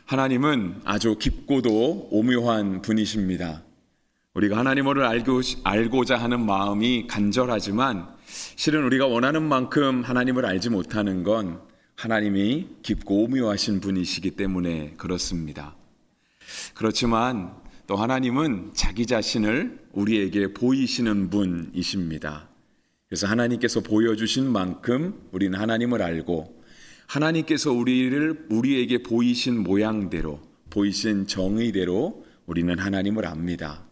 하나님은 아주 깊고도 오묘한 분이십니다. 우리가 하나님을 알고자 하는 마음이 간절하지만 실은 우리가 원하는 만큼 하나님을 알지 못하는 건 하나님이 깊고 오묘하신 분이시기 때문에 그렇습니다. 그렇지만 또 하나님은 자기 자신을 우리에게 보이시는 분이십니다. 그래서 하나님께서 보여주신 만큼 우리는 하나님을 알고 하나님께서 우리에게 보이신 모양대로, 보이신 정의대로 우리는 하나님을 압니다.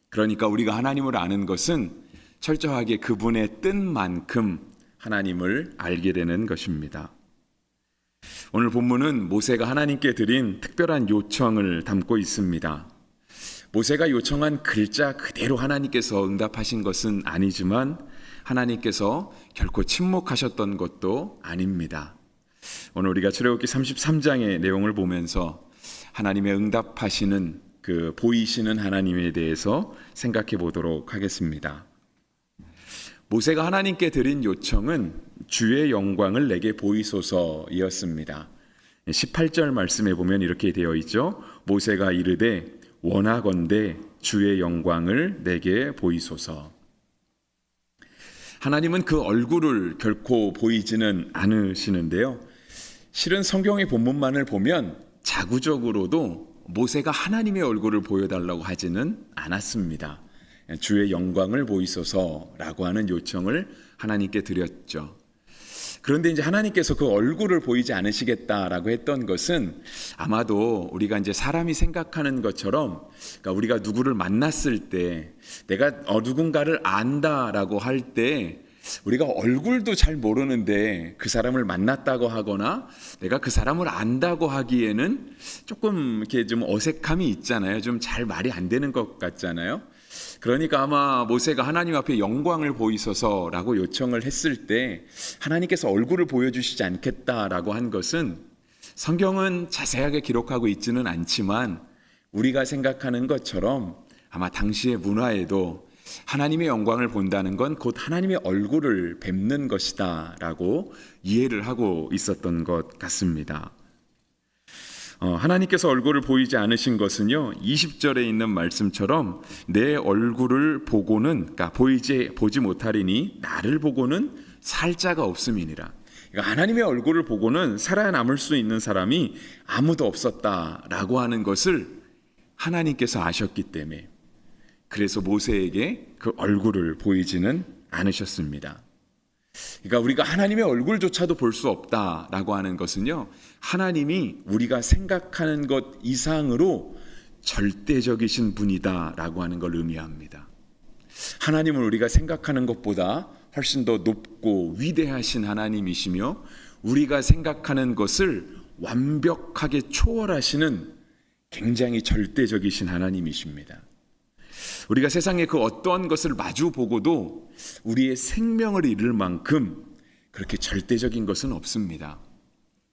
그러니까 우리가 하나님을 아는 것은 철저하게 그분의 뜻만큼 하나님을 알게 되는 것입니다. 오늘 본문은 모세가 하나님께 드린 특별한 요청을 담고 있습니다. 모세가 요청한 글자 그대로 하나님께서 응답하신 것은 아니지만 하나님께서 결코 침묵하셨던 것도 아닙니다. 오늘 우리가 출애굽기 33장의 내용을 보면서 하나님의 응답하시는 그 보이시는 하나님에 대해서 생각해 보도록 하겠습니다. 모세가 하나님께 드린 요청은 주의 영광을 내게 보이소서이었습니다. 18절 말씀에 보면 이렇게 되어 있죠. 모세가 이르되 원하건대 주의 영광을 내게 보이소서. 하나님은 그 얼굴을 결코 보이지는 않으시는데요. 실은 성경의 본문만을 보면 자구적으로도 모세가 하나님의 얼굴을 보여달라고 하지는 않았습니다. 주의 영광을 보이소서라고 하는 요청을 하나님께 드렸죠. 그런데 이제 하나님께서 그 얼굴을 보이지 않으시겠다라고 했던 것은 아마도 우리가 이제 사람이 생각하는 것처럼, 그러니까 우리가 누구를 만났을 때 내가 누군가를 안다라고 할 때 우리가 얼굴도 잘 모르는데 그 사람을 만났다고 하거나 내가 그 사람을 안다고 하기에는 조금 이렇게 좀 어색함이 있잖아요. 좀 잘 말이 안 되는 것 같잖아요. 그러니까 아마 모세가 하나님 앞에 영광을 보이소서라고 요청을 했을 때 하나님께서 얼굴을 보여주시지 않겠다라고 한 것은 성경은 자세하게 기록하고 있지는 않지만 우리가 생각하는 것처럼 아마 당시의 문화에도 하나님의 영광을 본다는 건 곧 하나님의 얼굴을 뵙는 것이다 라고 이해를 하고 있었던 것 같습니다. 하나님께서 얼굴을 보이지 않으신 것은요, 20절에 있는 말씀처럼 내 얼굴을 보고는, 그러니까 보지 못하리니 나를 보고는 살 자가 없음이니라. 그러니까 하나님의 얼굴을 보고는 살아남을 수 있는 사람이 아무도 없었다라고 하는 것을 하나님께서 아셨기 때문에 그래서 모세에게 그 얼굴을 보이지는 않으셨습니다. 그러니까 우리가 하나님의 얼굴조차도 볼 수 없다라고 하는 것은요, 하나님이 우리가 생각하는 것 이상으로 절대적이신 분이다라고 하는 걸 의미합니다. 하나님은 우리가 생각하는 것보다 훨씬 더 높고 위대하신 하나님이시며 우리가 생각하는 것을 완벽하게 초월하시는 굉장히 절대적이신 하나님이십니다. 우리가 세상의 그 어떠한 것을 마주 보고도 우리의 생명을 잃을 만큼 그렇게 절대적인 것은 없습니다.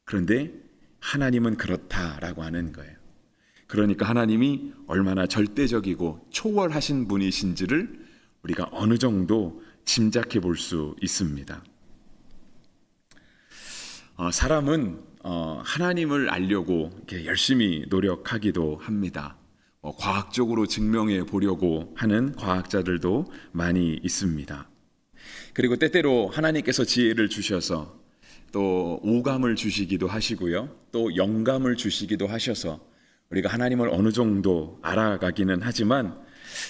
그런데 하나님은 그렇다라고 하는 거예요. 그러니까 하나님이 얼마나 절대적이고 초월하신 분이신지를 우리가 어느 정도 짐작해 볼 수 있습니다. 사람은 하나님을 알려고 이렇게 열심히 노력하기도 합니다. 과학적으로 증명해 보려고 하는 과학자들도 많이 있습니다. 그리고 때때로 하나님께서 지혜를 주셔서 또 오감을 주시기도 하시고요. 또 영감을 주시기도 하셔서 우리가 하나님을 어느 정도 알아가기는 하지만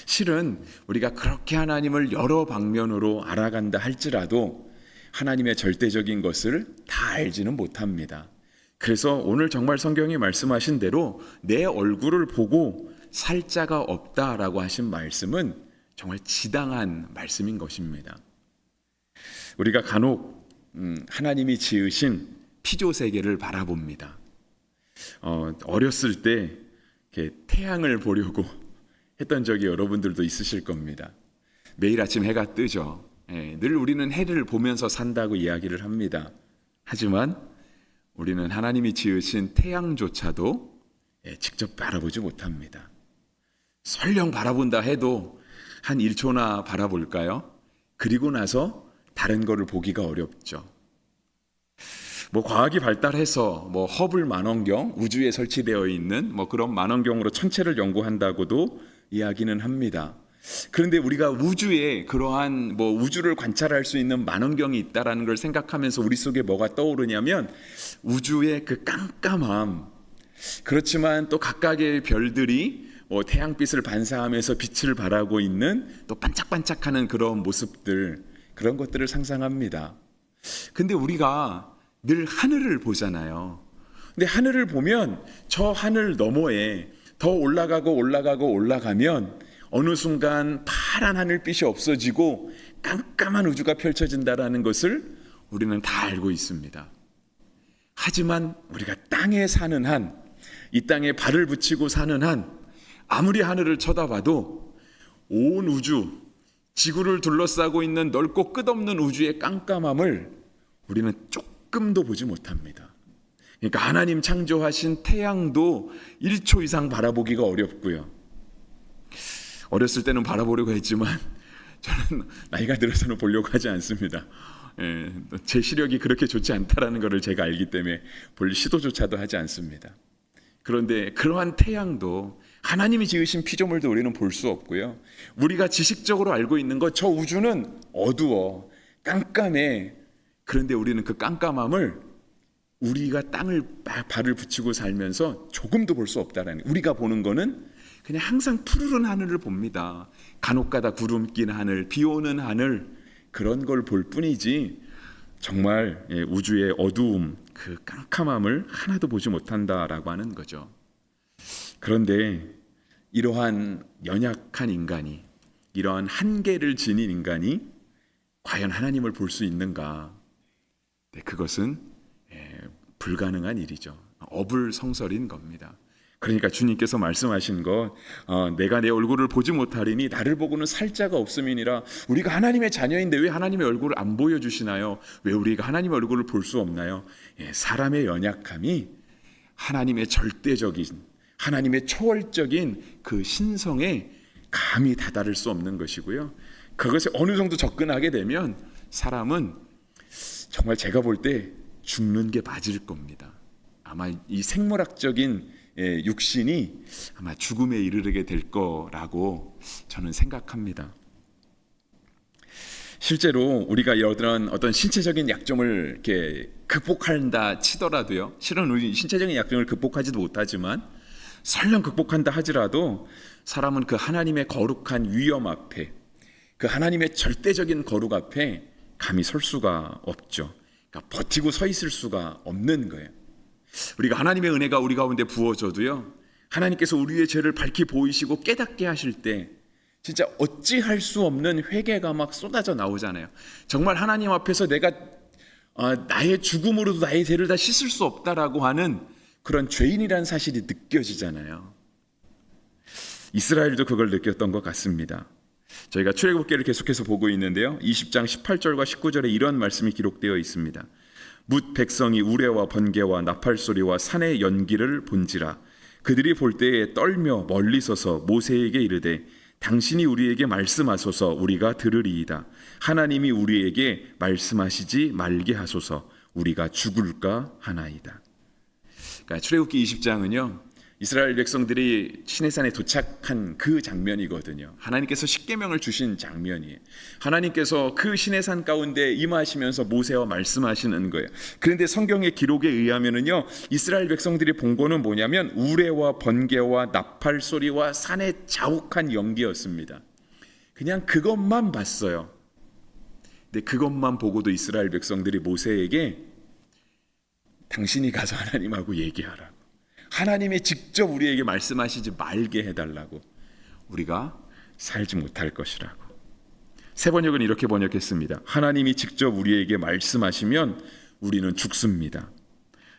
실은 우리가 그렇게 하나님을 여러 방면으로 알아간다 할지라도 하나님의 절대적인 것을 다 알지는 못합니다. 그래서 오늘 정말 성경이 말씀하신 대로 내 얼굴을 보고 살 자가 없다라고 하신 말씀은 정말 지당한 말씀인 것입니다. 우리가 간혹 하나님이 지으신 피조 세계를 바라봅니다. 어렸을 때 이렇게 태양을 보려고 했던 적이 여러분들도 있으실 겁니다. 매일 아침 해가 뜨죠. 늘 우리는 해를 보면서 산다고 이야기를 합니다. 하지만 우리는 하나님이 지으신 태양조차도 직접 바라보지 못합니다. 설령 바라본다 해도 한 1초나 바라볼까요? 그리고 나서 다른 거를 보기가 어렵죠. 뭐 과학이 발달해서 뭐 허블 만원경 우주에 설치되어 있는 뭐 그런 만원경으로 천체를 연구한다고도 이야기는 합니다. 그런데 우리가 우주에 그러한 뭐 우주를 관찰할 수 있는 만원경이 있다라는 걸 생각하면서 우리 속에 뭐가 떠오르냐면 우주의 그 깜깜함, 그렇지만 또 각각의 별들이 태양빛을 반사하면서 빛을 발하고 있는 또 반짝반짝하는 그런 모습들, 그런 것들을 상상합니다. 근데 우리가 늘 하늘을 보잖아요. 근데 하늘을 보면 저 하늘 너머에 더 올라가면 어느 순간 파란 하늘빛이 없어지고 깜깜한 우주가 펼쳐진다라는 것을 우리는 다 알고 있습니다. 하지만 우리가 땅에 사는 한, 이 땅에 발을 붙이고 사는 한, 아무리 하늘을 쳐다봐도 온 우주, 지구를 둘러싸고 있는 넓고 끝없는 우주의 깜깜함을 우리는 조금도 보지 못합니다. 그러니까 하나님 창조하신 태양도 1초 이상 바라보기가 어렵고요. 어렸을 때는 바라보려고 했지만 저는 나이가 들어서는 보려고 하지 않습니다. 제 시력이 그렇게 좋지 않다라는 것을 제가 알기 때문에 볼 시도조차도 하지 않습니다. 그런데 그러한 태양도 하나님이 지으신 피조물도 우리는 볼 수 없고요. 우리가 지식적으로 알고 있는 것, 저 우주는 어두워, 깜깜해. 그런데 우리는 그 깜깜함을 우리가 땅을 발을 붙이고 살면서 조금도 볼 수 없다라는, 우리가 보는 거는 그냥 항상 푸르른 하늘을 봅니다. 간혹가다 구름 낀 하늘, 비 오는 하늘, 그런 걸 볼 뿐이지 정말 우주의 어두움, 그 깜깜함을 하나도 보지 못한다라고 하는 거죠. 그런데 이러한 연약한 인간이, 이러한 한계를 지닌 인간이 과연 하나님을 볼 수 있는가? 그것은 불가능한 일이죠. 어불성설인 겁니다. 그러니까 주님께서 말씀하신 것, 내가 내 얼굴을 보지 못하리니 나를 보고는 살 자가 없음이니라. 우리가 하나님의 자녀인데 왜 하나님의 얼굴을 안 보여주시나요? 왜 우리가 하나님의 얼굴을 볼 수 없나요? 사람의 연약함이 하나님의 절대적인, 하나님의 초월적인 그 신성에 감히 다다를 수 없는 것이고요. 그것에 어느 정도 접근하게 되면 사람은 정말 제가 볼 때 죽는 게 맞을 겁니다. 아마 이 생물학적인 육신이 아마 죽음에 이르게 될 거라고 저는 생각합니다. 실제로 우리가 이런 어떤 신체적인 약점을 이렇게 극복한다 치더라도요, 실은 우리 신체적인 약점을 극복하지도 못하지만 설령 극복한다 하더라도 사람은 그 하나님의 거룩한 위엄 앞에, 그 하나님의 절대적인 거룩 앞에 감히 설 수가 없죠. 그러니까 버티고 서 있을 수가 없는 거예요. 우리가 하나님의 은혜가 우리 가운데 부어져도요, 하나님께서 우리의 죄를 밝히 보이시고 깨닫게 하실 때 진짜 어찌할 수 없는 회개가 막 쏟아져 나오잖아요. 정말 하나님 앞에서 내가 나의 죽음으로도 나의 죄를 다 씻을 수 없다라고 하는 그런 죄인이라는 사실이 느껴지잖아요. 이스라엘도 그걸 느꼈던 것 같습니다. 저희가 출애굽기를 계속해서 보고 있는데요, 20장 18절과 19절에 이런 말씀이 기록되어 있습니다. 뭇 백성이 우레와 번개와 나팔 소리와 산의 연기를 본지라. 그들이 볼 때에 떨며 멀리 서서 모세에게 이르되 당신이 우리에게 말씀하소서 우리가 들으리이다. 하나님이 우리에게 말씀하시지 말게 하소서 우리가 죽을까 하나이다. 그러니까 출애굽기 20장은요, 이스라엘 백성들이 시내산에 도착한 그 장면이거든요. 하나님께서 십계명을 주신 장면이에요. 하나님께서 그 시내산 가운데 임하시면서 모세와 말씀하시는 거예요. 그런데 성경의 기록에 의하면은요, 이스라엘 백성들이 본 거는 뭐냐면 우레와 번개와 나팔 소리와 산의 자욱한 연기였습니다. 그냥 그것만 봤어요. 근데 그것만 보고도 이스라엘 백성들이 모세에게 당신이 가서 하나님하고 얘기하라고, 하나님이 직접 우리에게 말씀하시지 말게 해달라고, 우리가 살지 못할 것이라고. 새 번역은 이렇게 번역했습니다. 하나님이 직접 우리에게 말씀하시면 우리는 죽습니다.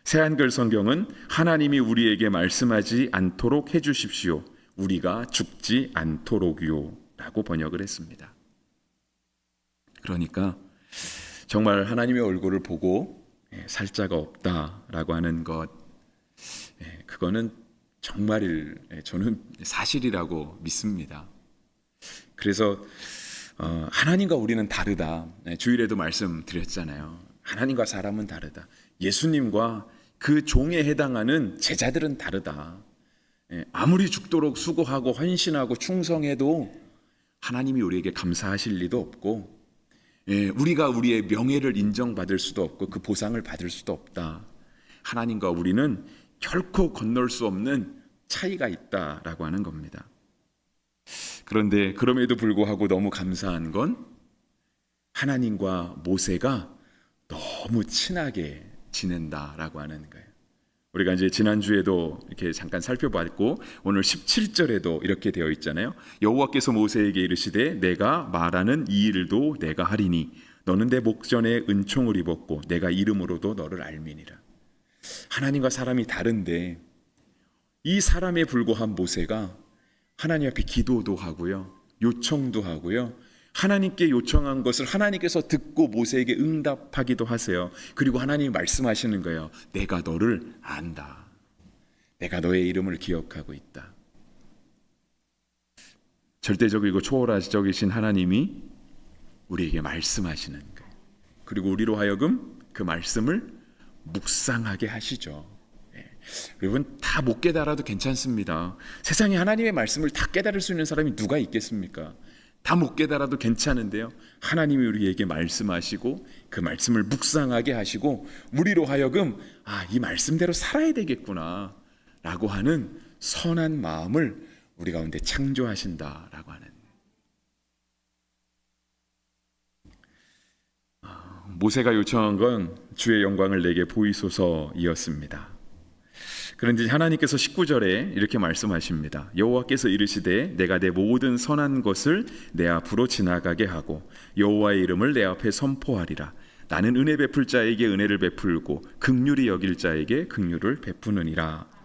새 한글 성경은 하나님이 우리에게 말씀하지 않도록 해주십시오. 우리가 죽지 않도록요 라고 번역을 했습니다. 그러니까 정말 하나님의 얼굴을 보고 살 자가 없다라고 하는 것, 그거는 정말 저는 사실이라고 믿습니다. 그래서 하나님과 우리는 다르다. 주일에도 말씀드렸잖아요. 하나님과 사람은 다르다. 예수님과 그 종에 해당하는 제자들은 다르다. 아무리 죽도록 수고하고 헌신하고 충성해도 하나님이 우리에게 감사하실 리도 없고, 우리가 우리의 명예를 인정받을 수도 없고 그 보상을 받을 수도 없다. 하나님과 우리는 결코 건널 수 없는 차이가 있다라고 하는 겁니다. 그런데 그럼에도 불구하고 너무 감사한 건 하나님과 모세가 너무 친하게 지낸다라고 하는 거예요. 우리가 이제 지난주에도 이렇게 잠깐 살펴봤고 오늘 17절에도 이렇게 되어 있잖아요. 여호와께서 모세에게 이르시되 내가 말하는 이 일도 내가 하리니 너는 내 목전에 은총을 입었고 내가 이름으로도 너를 알미니라. 하나님과 사람이 다른데 이 사람에 불과한 모세가 하나님 앞에 기도도 하고요, 요청도 하고요, 하나님께 요청한 것을 하나님께서 듣고 모세에게 응답하기도 하세요. 그리고 하나님이 말씀하시는 거예요. 내가 너를 안다. 내가 너의 이름을 기억하고 있다. 절대적이고 초월하시적이신 하나님이 우리에게 말씀하시는 거예요. 그리고 우리로 하여금 그 말씀을 묵상하게 하시죠. 여러분, 다 못 깨달아도 괜찮습니다. 세상에 하나님의 말씀을 다 깨달을 수 있는 사람이 누가 있겠습니까? 다 못 깨달아도 괜찮은데요, 하나님이 우리에게 말씀하시고 그 말씀을 묵상하게 하시고 우리로 하여금 이 말씀대로 살아야 되겠구나 라고 하는 선한 마음을 우리 가운데 창조하신다라고 하는, 모세가 요청한 건 주의 영광을 내게 보이소서이었습니다. 그런데 하나님께서 19절에 이렇게 말씀하십니다. 여호와께서 이르시되 내가 내 모든 선한 것을 내 앞으로 지나가게 하고 여호와의 이름을 내 앞에 선포하리라. 나는 은혜 베풀 자에게 은혜를 베풀고 긍휼히 여길 자에게 긍휼을 베푸느니라.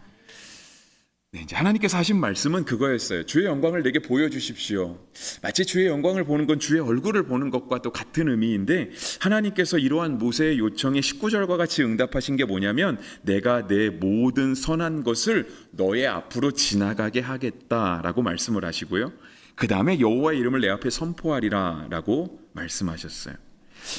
이제 하나님께서 하신 말씀은 그거였어요. 주의 영광을 내게 보여주십시오. 마치 주의 영광을 보는 건 주의 얼굴을 보는 것과 또 같은 의미인데, 하나님께서 이러한 모세의 요청에 19절과 같이 응답하신 게 뭐냐면 내가 내 모든 선한 것을 너의 앞으로 지나가게 하겠다라고 말씀을 하시고요, 그 다음에 여호와의 이름을 내 앞에 선포하리라 라고 말씀하셨어요.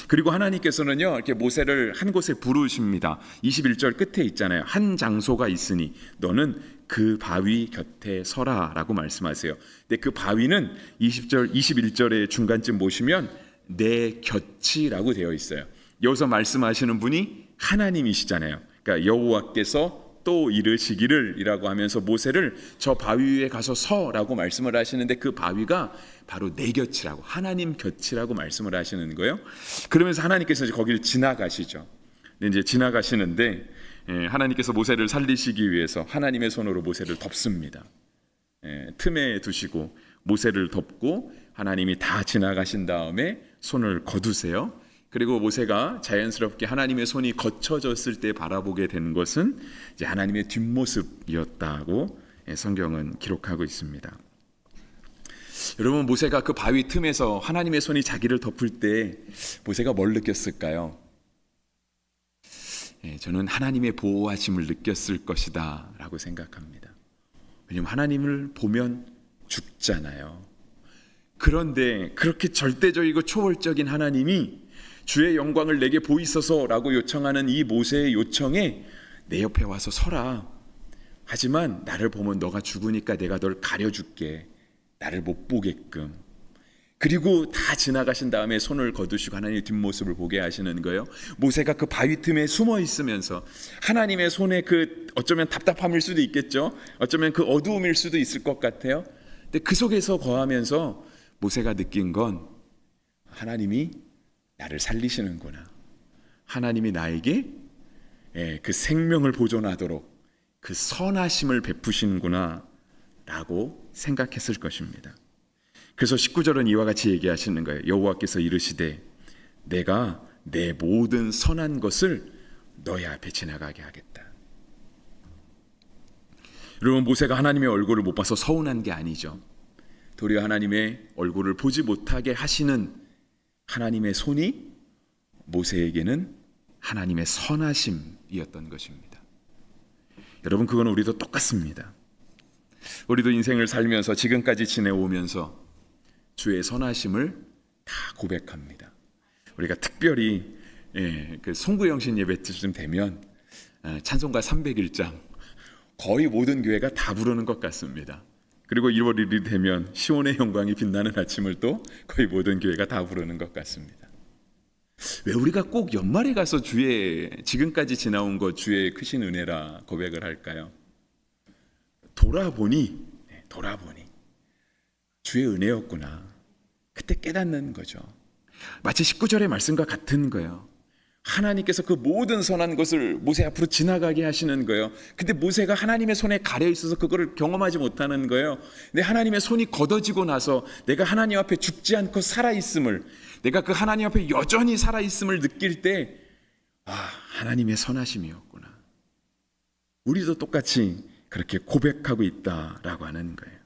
그리고 하나님께서는요, 이렇게 모세를 한 곳에 부르십니다. 21절 끝에 있잖아요. 한 장소가 있으니 너는 그 바위 곁에 서라 라고 말씀하세요. 근데 그 바위는 20절, 21절의 중간쯤 보시면 내 곁이라고 되어 있어요. 여기서 말씀하시는 분이 하나님이시잖아요. 그러니까 여호와께서 또 이르시기를 이라고 하면서 모세를 저 바위 위에 가서 서라고 말씀을 하시는데, 그 바위가 바로 내 곁이라고, 하나님 곁이라고 말씀을 하시는 거예요. 그러면서 하나님께서 거기를 지나가시죠. 근데 이제 지나가시는데 하나님께서 모세를 살리시기 위해서 하나님의 손으로 모세를 덮습니다. 틈에 두시고 모세를 덮고 하나님이 다 지나가신 다음에 손을 거두세요. 그리고 모세가 자연스럽게 하나님의 손이 거쳐졌을 때 바라보게 된 것은 이제 하나님의 뒷모습이었다고 성경은 기록하고 있습니다. 여러분, 모세가 그 바위 틈에서 하나님의 손이 자기를 덮을 때 모세가 뭘 느꼈을까요? 저는 하나님의 보호하심을 느꼈을 것이다 라고 생각합니다. 왜냐하면 하나님을 보면 죽잖아요. 그런데 그렇게 절대적이고 초월적인 하나님이 주의 영광을 내게 보이소서 라고 요청하는 이 모세의 요청에 내 옆에 와서 서라. 하지만 나를 보면 너가 죽으니까 내가 널 가려줄게. 나를 못 보게끔. 그리고 다 지나가신 다음에 손을 거두시고 하나님의 뒷모습을 보게 하시는 거예요. 모세가 그 바위 틈에 숨어 있으면서 하나님의 손에 그 어쩌면 답답함일 수도 있겠죠. 어쩌면 그 어두움일 수도 있을 것 같아요. 근데 그 속에서 거하면서 모세가 느낀 건 하나님이 나를 살리시는구나. 하나님이 나에게 그 생명을 보존하도록 그 선하심을 베푸시는구나 라고 생각했을 것입니다. 그래서 19절은 이와 같이 얘기하시는 거예요. 여호와께서 이르시되 내가 내 모든 선한 것을 너의 앞에 지나가게 하겠다. 여러분, 모세가 하나님의 얼굴을 못 봐서 서운한 게 아니죠. 도리어 하나님의 얼굴을 보지 못하게 하시는 하나님의 손이 모세에게는 하나님의 선하심이었던 것입니다. 여러분, 그건 우리도 똑같습니다. 우리도 인생을 살면서 지금까지 지내오면서 주의 선하심을 다 고백합니다. 우리가 특별히 그 송구영신 예배 때쯤 되면 찬송가 301장 거의 모든 교회가 다 부르는 것 같습니다. 그리고 1월 1일이 되면 시온의 영광이 빛나는 아침을 또 거의 모든 교회가 다 부르는 것 같습니다. 왜 우리가 꼭 연말에 가서 주의 지금까지 지나온 것 주의 크신 은혜라 고백을 할까요? 돌아보니 주의 은혜였구나. 그때 깨닫는 거죠. 마치 19절의 말씀과 같은 거예요. 하나님께서 그 모든 선한 것을 모세 앞으로 지나가게 하시는 거예요. 근데 모세가 하나님의 손에 가려 있어서 그거를 경험하지 못하는 거예요. 근데 하나님의 손이 걷어지고 나서 내가 하나님 앞에 죽지 않고 살아있음을, 내가 그 하나님 앞에 여전히 살아있음을 느낄 때 하나님의 선하심이었구나. 우리도 똑같이 그렇게 고백하고 있다라고 하는 거예요.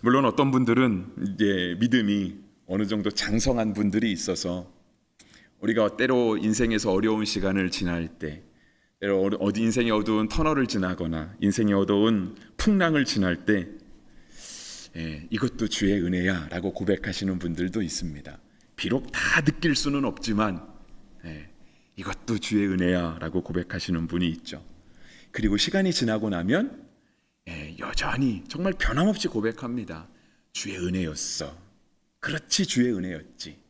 물론 어떤 분들은 이제 믿음이 어느 정도 장성한 분들이 있어서 우리가 때로 인생에서 어려운 시간을 지날 때, 때로 어디 인생의 어두운 터널을 지나거나 인생의 어두운 풍랑을 지날 때 이것도 주의 은혜야 라고 고백하시는 분들도 있습니다. 비록 다 느낄 수는 없지만 이것도 주의 은혜야 라고 고백하시는 분이 있죠. 그리고 시간이 지나고 나면 여전히 정말 변함없이 고백합니다. 주의 은혜였어. 그렇지, 주의 은혜였지.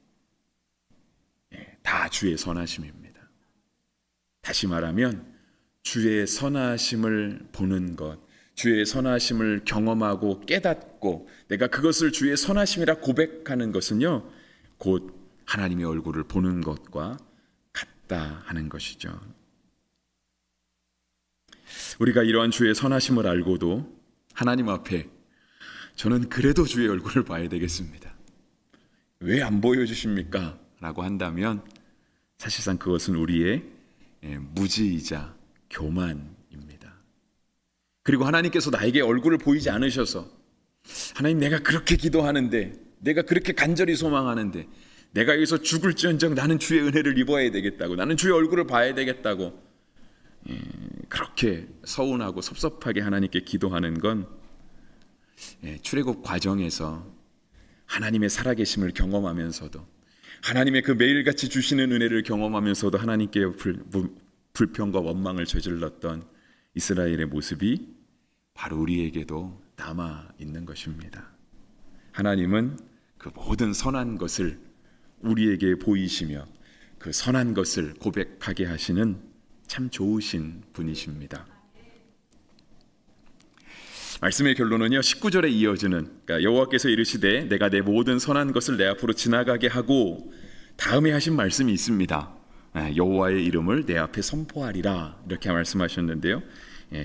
다 주의 선하심입니다. 다시 말하면 주의 선하심을 보는 것, 주의 선하심을 경험하고 깨닫고 내가 그것을 주의 선하심이라 고백하는 것은요, 곧 하나님의 얼굴을 보는 것과 같다 하는 것이죠. 우리가 이러한 주의 선하심을 알고도 하나님 앞에 저는 그래도 주의 얼굴을 봐야 되겠습니다. 왜 안 보여주십니까? 라고 한다면 사실상 그것은 우리의 무지이자 교만입니다. 그리고 하나님께서 나에게 얼굴을 보이지 않으셔서 하나님, 내가 그렇게 기도하는데, 내가 그렇게 간절히 소망하는데, 내가 여기서 죽을지언정 나는 주의 은혜를 입어야 되겠다고, 나는 주의 얼굴을 봐야 되겠다고 그렇게 서운하고 섭섭하게 하나님께 기도하는 건 출애굽 과정에서 하나님의 살아계심을 경험하면서도, 하나님의 그 매일같이 주시는 은혜를 경험하면서도 하나님께 불평과 원망을 저질렀던 이스라엘의 모습이 바로 우리에게도 남아 있는 것입니다. 하나님은 그 모든 선한 것을 우리에게 보이시며 그 선한 것을 고백하게 하시는 참 좋으신 분이십니다. 말씀의 결론은요, 19절에 이어지는, 그러니까 여호와께서 이르시되 내가 내 모든 선한 것을 내 앞으로 지나가게 하고, 다음에 하신 말씀이 있습니다. 여호와의 이름을 내 앞에 선포하리라, 이렇게 말씀하셨는데요,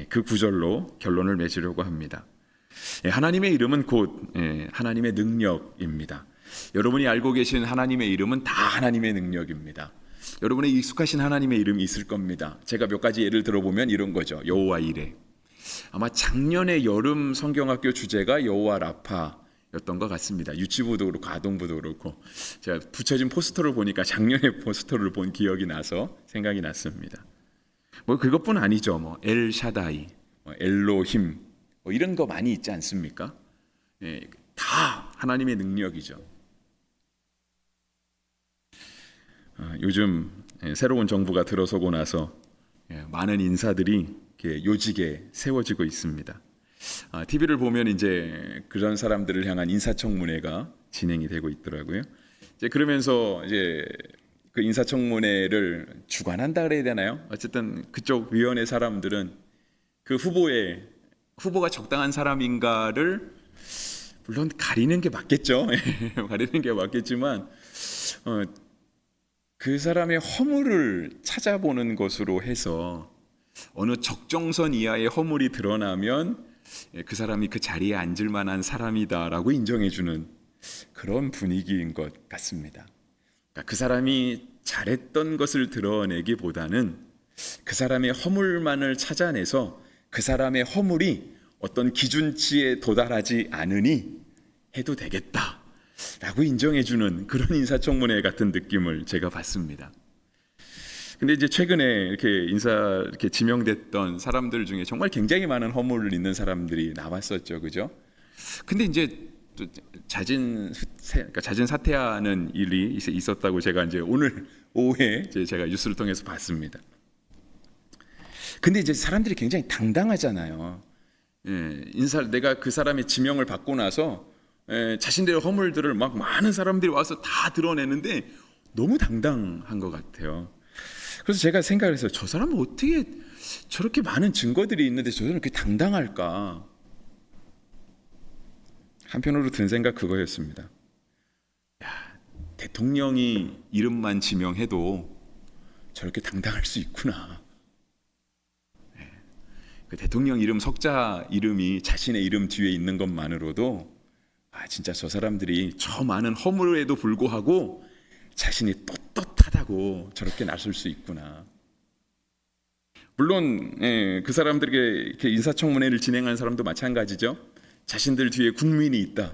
그 구절로 결론을 맺으려고 합니다. 하나님의 이름은 곧 하나님의 능력입니다. 여러분이 알고 계신 하나님의 이름은 다 하나님의 능력입니다. 여러분의 익숙하신 하나님의 이름이 있을 겁니다. 제가 몇 가지 예를 들어보면 이런 거죠. 여호와 이레. 아마 작년에 여름 성경학교 주제가 여호와 라파였던 것 같습니다. 유치부도 그렇고 아동부도 그렇고 제가 붙여진 포스터를 보니까 작년에 포스터를 본 기억이 나서 생각이 났습니다. 뭐 그것뿐 아니죠. 뭐 엘샤다이, 엘로힘, 뭐 이런 거 많이 있지 않습니까? 다 하나님의 능력이죠. 요즘 새로운 정부가 들어서고 나서 많은 인사들이 요직에 세워지고 있습니다. TV를 보면 이제 그런 사람들을 향한 인사청문회가 진행이 되고 있더라고요. 이제 그러면서 이제 그 인사청문회를 주관한다 그래야 되나요? 어쨌든 그쪽 위원회 사람들은 그 후보가 적당한 사람인가를 물론 가리는 게 맞겠죠. 가리는 게 맞겠지만 그 사람의 허물을 찾아보는 것으로 해서 어느 적정선 이하의 허물이 드러나면 그 사람이 그 자리에 앉을 만한 사람이다라고 인정해주는 그런 분위기인 것 같습니다. 그러니까 그 사람이 잘했던 것을 드러내기보다는 그 사람의 허물만을 찾아내서 그 사람의 허물이 어떤 기준치에 도달하지 않으니 해도 되겠다라고 인정해주는 그런 인사청문회 같은 느낌을 제가 받습니다. 근데 이제 최근에 이렇게 지명됐던 사람들 중에 정말 굉장히 많은 허물을 있는 사람들이 나왔었죠, 그죠? 근데 이제 또 자진 사퇴하는 일이 있었다고 제가 이제 오늘 오후에 제가 뉴스를 통해서 봤습니다. 근데 이제 사람들이 굉장히 당당하잖아요. 내가 그 사람의 지명을 받고 나서 자신들의 허물들을 막 많은 사람들이 와서 다 드러내는데 너무 당당한 것 같아요. 그래서 제가 생각을 했어요. 저 사람은 어떻게 저렇게 많은 증거들이 있는데 저 사람은 그렇게 당당할까? 한편으로 든 생각 그거였습니다. 대통령이 이름만 지명해도 저렇게 당당할 수 있구나. 그 대통령 이름 석자 이름이 자신의 이름 뒤에 있는 것만으로도 진짜 저 사람들이 저 많은 허물에도 불구하고 자신이 떳떳하다고 저렇게 나설 수 있구나. 물론 그 사람들에게 이렇게 인사청문회를 진행한 사람도 마찬가지죠. 자신들 뒤에 국민이 있다.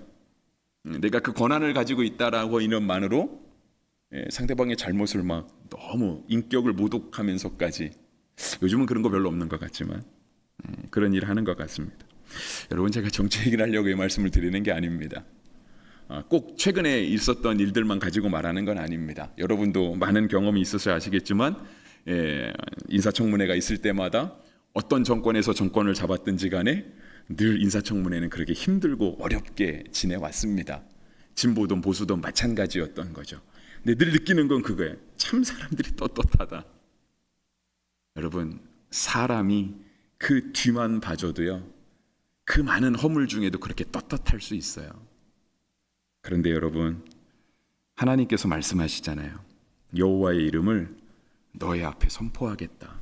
내가 그 권한을 가지고 있다라고 이름만으로 상대방의 잘못을 막 너무 인격을 모독하면서까지, 요즘은 그런 거 별로 없는 것 같지만 그런 일을 하는 것 같습니다. 여러분, 제가 정치 얘기를 하려고 이 말씀을 드리는 게 아닙니다. 꼭 최근에 있었던 일들만 가지고 말하는 건 아닙니다. 여러분도 많은 경험이 있어서 아시겠지만 인사청문회가 있을 때마다 어떤 정권에서 정권을 잡았든지 간에 늘 인사청문회는 그렇게 힘들고 어렵게 지내왔습니다. 진보든 보수든 마찬가지였던 거죠. 근데 늘 느끼는 건 그거예요. 참 사람들이 떳떳하다. 여러분, 사람이 그 뒤만 봐줘도요, 그 많은 허물 중에도 그렇게 떳떳할 수 있어요. 그런데 여러분, 하나님께서 말씀하시잖아요. 여호와의 이름을 너의 앞에 선포하겠다.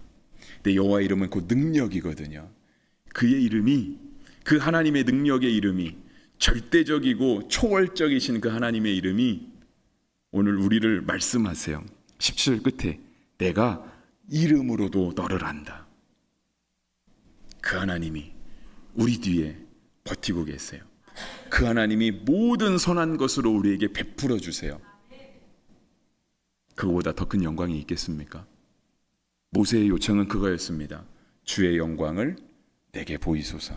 근데 여호와의 이름은 곧 능력이거든요. 그의 이름이, 그 하나님의 능력의 이름이, 절대적이고 초월적이신 그 하나님의 이름이 오늘 우리를 말씀하세요. 17절 끝에 내가 이름으로도 너를 안다. 그 하나님이 우리 뒤에 버티고 계세요. 그 하나님이 모든 선한 것으로 우리에게 베풀어 주세요. 그거보다 더 큰 영광이 있겠습니까? 모세의 요청은 그거였습니다. 주의 영광을 내게 보이소서.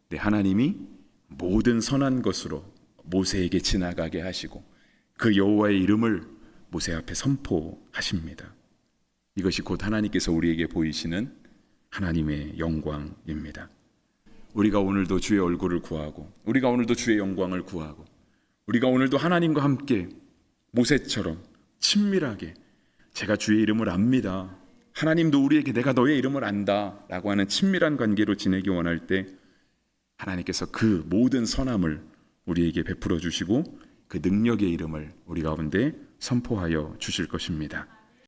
네, 하나님이 모든 선한 것으로 모세에게 지나가게 하시고 그 여호와의 이름을 모세 앞에 선포하십니다. 이것이 곧 하나님께서 우리에게 보이시는 하나님의 영광입니다. 우리가 오늘도 주의 얼굴을 구하고, 우리가 오늘도 주의 영광을 구하고, 우리가 오늘도 하나님과 함께 모세처럼 친밀하게 제가 주의 이름을 압니다, 하나님도 우리에게 내가 너의 이름을 안다 라고 하는 친밀한 관계로 지내기 원할 때 하나님께서 그 모든 선함을 우리에게 베풀어 주시고 그 능력의 이름을 우리 가운데 선포하여 주실 것입니다.